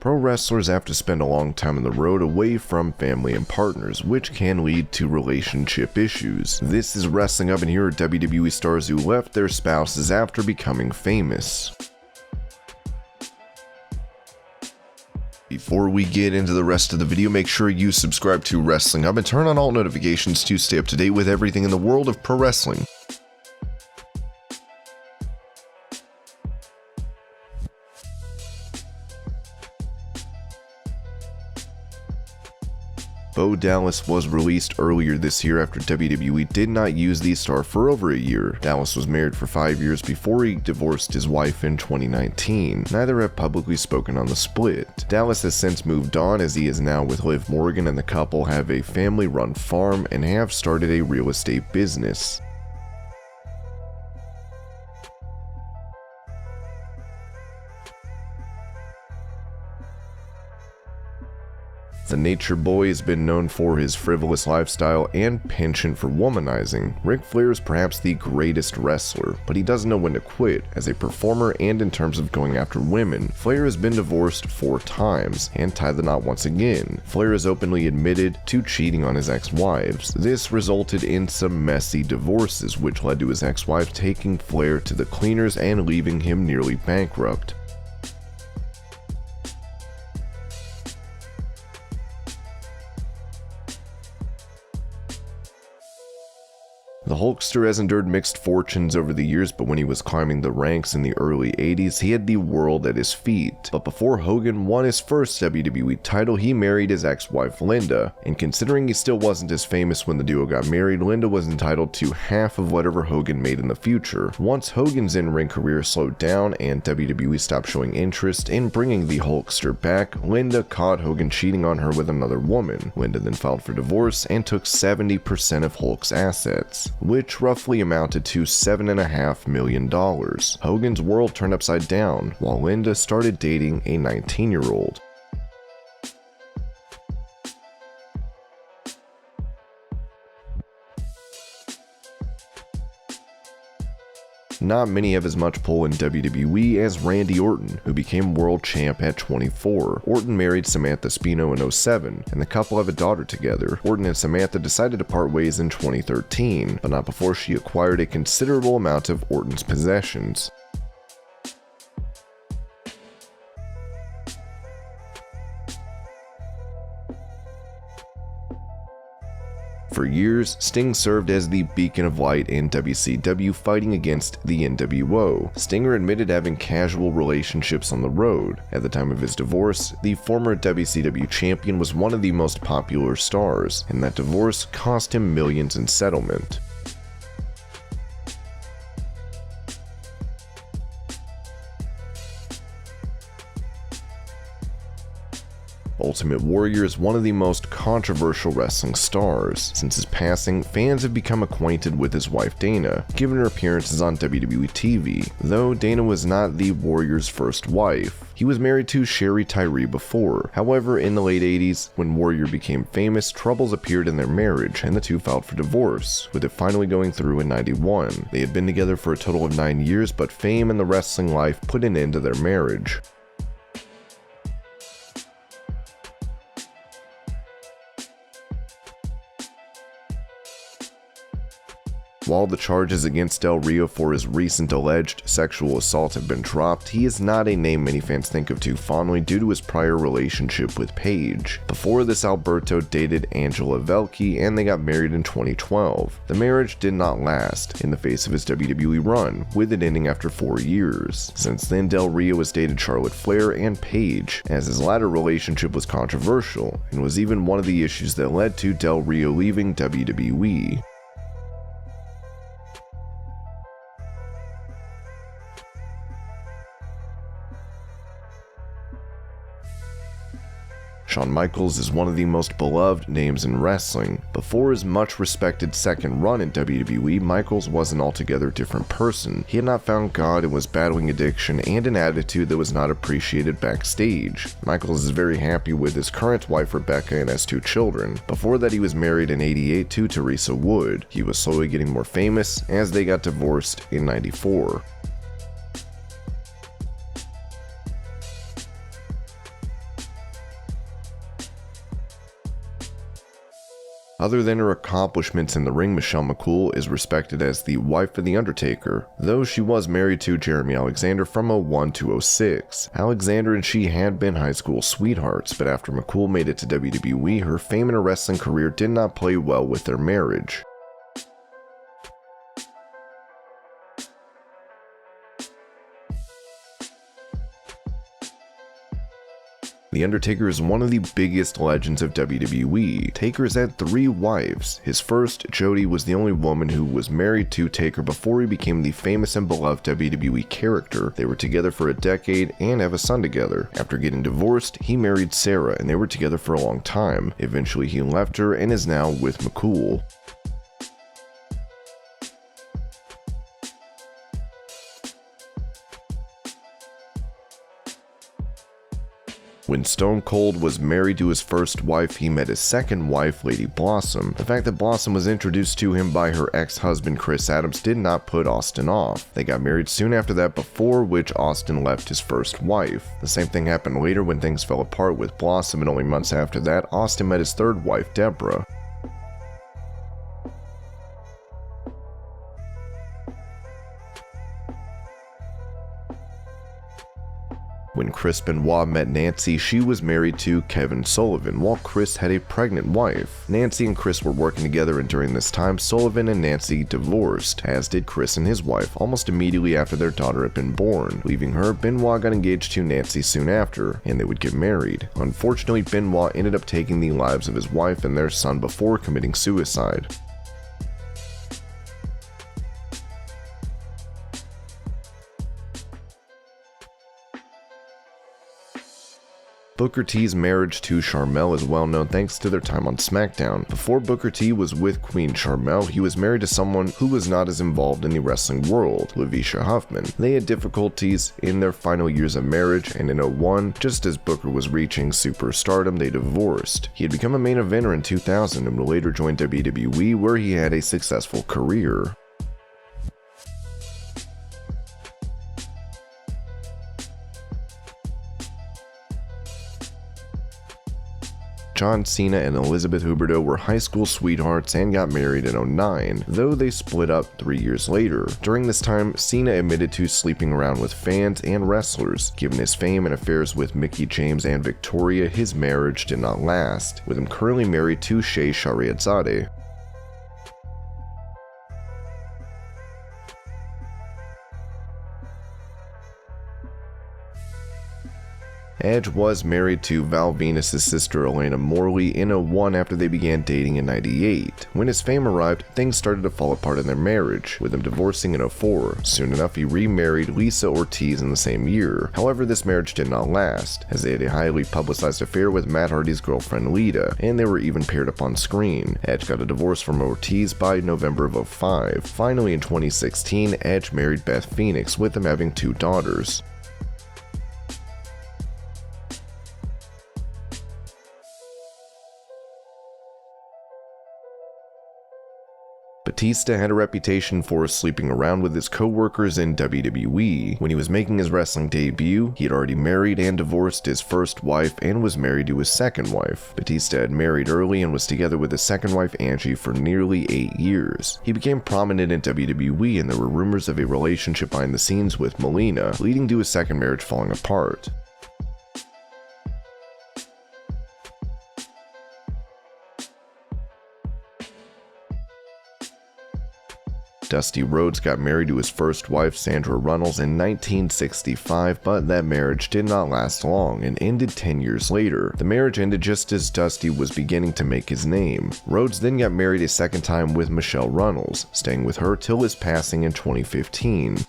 Pro wrestlers have to spend a long time on the road away from family and partners, which can lead to relationship issues. This is Wrestling Up, and here are WWE stars who left their spouses after becoming famous. Before we get into the rest of the video, make sure you subscribe to Wrestling Up and turn on all notifications to stay up to date with everything in the world of pro wrestling. Bo Dallas was released earlier this year after WWE did not use the star for over a year. Dallas was married for 5 years before he divorced his wife in 2019. Neither have publicly spoken on the split. Dallas has since moved on, as he is now with Liv Morgan, and the couple have a family-run farm and have started a real estate business. The Nature Boy has been known for his frivolous lifestyle and penchant for womanizing. Ric Flair is perhaps the greatest wrestler, but he doesn't know when to quit. As a performer and in terms of going after women, Flair has been divorced 4 times and tied the knot once again. Flair has openly admitted to cheating on his ex-wives. This resulted in some messy divorces, which led to his ex-wife taking Flair to the cleaners and leaving him nearly bankrupt. The Hulkster has endured mixed fortunes over the years, but when he was climbing the ranks in the early 80s, he had the world at his feet. But before Hogan won his first WWE title, he married his ex-wife Linda, and considering he still wasn't as famous when the duo got married, Linda was entitled to half of whatever Hogan made in the future. Once Hogan's in-ring career slowed down and WWE stopped showing interest in bringing the Hulkster back, Linda caught Hogan cheating on her with another woman. Linda then filed for divorce and took 70% of Hulk's assets, which roughly amounted to $7.5 million. Hogan's world turned upside down, while Linda started dating a 19-year-old. Not many have as much pull in WWE as Randy Orton, who became world champ at 24. Orton married Samantha Spino in 2007, and the couple have a daughter together. Orton and Samantha decided to part ways in 2013, but not before she acquired a considerable amount of Orton's possessions. For years, Sting served as the beacon of light in WCW, fighting against the NWO. Stinger admitted having casual relationships on the road. At the time of his divorce, the former WCW champion was one of the most popular stars, and that divorce cost him millions in settlement. Ultimate Warrior is one of the most controversial wrestling stars. Since his passing, fans have become acquainted with his wife Dana, given her appearances on WWE TV. Though Dana was not the Warrior's first wife, he was married to Sherry Tyree before. However, in the late 80s, when Warrior became famous, troubles appeared in their marriage, and the two filed for divorce, with it finally going through in '91. They had been together for a total of 9 years, but fame and the wrestling life put an end to their marriage. While the charges against Del Rio for his recent alleged sexual assault have been dropped, he is not a name many fans think of too fondly due to his prior relationship with Paige. Before this, Alberto dated Angela Velke, and they got married in 2012. The marriage did not last in the face of his WWE run, with it ending after 4 years. Since then, Del Rio has dated Charlotte Flair and Paige, as his latter relationship was controversial, and was even one of the issues that led to Del Rio leaving WWE. Shawn Michaels is one of the most beloved names in wrestling. Before his much respected second run in WWE, Michaels was an altogether different person. He had not found God and was battling addiction and an attitude that was not appreciated backstage. Michaels is very happy with his current wife Rebecca and has 2 children. Before that, he was married in '88 to Teresa Wood. He was slowly getting more famous as they got divorced in '94. Other than her accomplishments in the ring, Michelle McCool is respected as the wife of The Undertaker, though she was married to Jeremy Alexander from 2001 to 2006. Alexander and she had been high school sweethearts, but after McCool made it to WWE, her fame in her wrestling career did not play well with their marriage. The Undertaker is one of the biggest legends of WWE. Taker's had 3 wives. His first, Jody, was the only woman who was married to Taker before he became the famous and beloved WWE character. They were together for a decade and have a son together. After getting divorced, he married Sarah and they were together for a long time. Eventually he left her and is now with McCool. When Stone Cold was married to his first wife, he met his second wife, Lady Blossom. The fact that Blossom was introduced to him by her ex-husband Chris Adams did not put Austin off. They got married soon after that, before which Austin left his first wife. The same thing happened later when things fell apart with Blossom, and only months after that, Austin met his third wife, Deborah. When Chris Benoit met Nancy, she was married to Kevin Sullivan, while Chris had a pregnant wife. Nancy and Chris were working together, and during this time, Sullivan and Nancy divorced, as did Chris and his wife, almost immediately after their daughter had been born. Leaving her, Benoit got engaged to Nancy soon after, and they would get married. Unfortunately, Benoit ended up taking the lives of his wife and their son before committing suicide. Booker T's marriage to Sharmell is well known thanks to their time on SmackDown. Before Booker T was with Queen Sharmell, he was married to someone who was not as involved in the wrestling world, Lavisha Huffman. They had difficulties in their final years of marriage, and in 2001, just as Booker was reaching superstardom, they divorced. He had become a main eventer in 2000 and would later join WWE, where he had a successful career. John Cena and Elizabeth Huberdeau were high school sweethearts and got married in 2009, though they split up 3 years later. During this time, Cena admitted to sleeping around with fans and wrestlers. Given his fame and affairs with Mickie James and Victoria, his marriage did not last, with him currently married to Shea Shahriadzadeh. Edge was married to Val Venus' sister Elena Morley in 2001 after they began dating in 1998. When his fame arrived, things started to fall apart in their marriage, with him divorcing in 2004. Soon enough, he remarried Lisa Ortiz in the same year. However, this marriage did not last, as they had a highly publicized affair with Matt Hardy's girlfriend Lita, and they were even paired up on screen. Edge got a divorce from Ortiz by November of 2005. Finally, in 2016, Edge married Beth Phoenix, with them having 2 daughters. Batista had a reputation for sleeping around with his co-workers in WWE. When he was making his wrestling debut, he had already married and divorced his first wife and was married to his second wife. Batista had married early and was together with his second wife Angie for nearly 8 years. He became prominent in WWE, and there were rumors of a relationship behind the scenes with Melina, leading to his second marriage falling apart. Dusty Rhodes got married to his first wife, Sandra Runnels, in 1965, but that marriage did not last long and ended 10 years later. The marriage ended just as Dusty was beginning to make his name. Rhodes then got married a second time with Michelle Runnels, staying with her till his passing in 2015.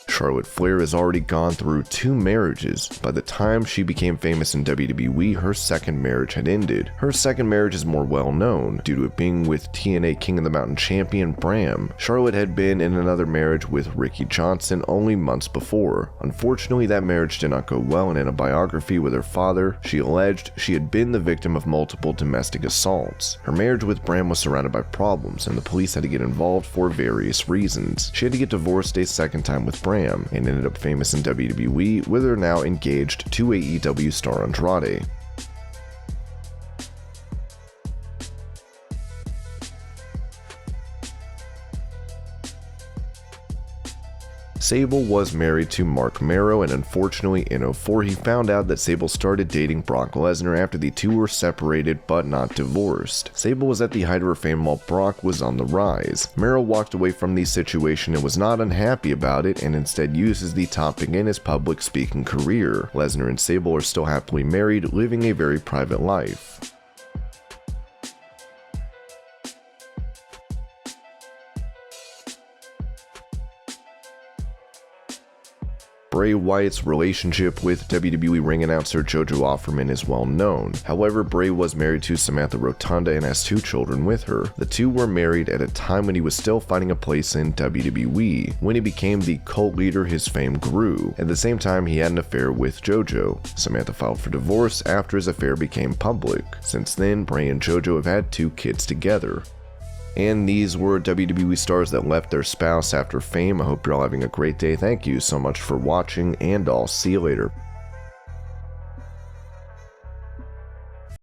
Charlotte Flair has already gone through 2 marriages. By the time she became famous in WWE, her second marriage had ended. Her second marriage is more well known, due to it being with TNA King of the Mountain champion Bram. Charlotte had been in another marriage with Ricky Johnson only months before. Unfortunately, that marriage did not go well, and in a biography with her father, she alleged she had been the victim of multiple domestic assaults. Her marriage with Bram was surrounded by problems, and the police had to get involved for various reasons. She had to get divorced a second time with Bram. glam and ended up famous in WWE, where they're now engaged to AEW star Andrade. Sable was married to Mark Merrow, and unfortunately in 2004 he found out that Sable started dating Brock Lesnar after the two were separated but not divorced. Sable was at the height of her fame while Brock was on the rise. Merrow walked away from the situation and was not unhappy about it, and instead uses the topic in his public speaking career. Lesnar and Sable are still happily married, living a very private life. Bray Wyatt's relationship with WWE ring announcer Jojo Offerman is well known. However, Bray was married to Samantha Rotunda and has 2 children with her. The two were married at a time when he was still finding a place in WWE. When he became the cult leader, his fame grew. At the same time, he had an affair with Jojo. Samantha filed for divorce after his affair became public. Since then, Bray and Jojo have had 2 kids together. And these were WWE stars that left their spouse after fame. I hope you're all having a great day. Thank you so much for watching, and I'll see you later.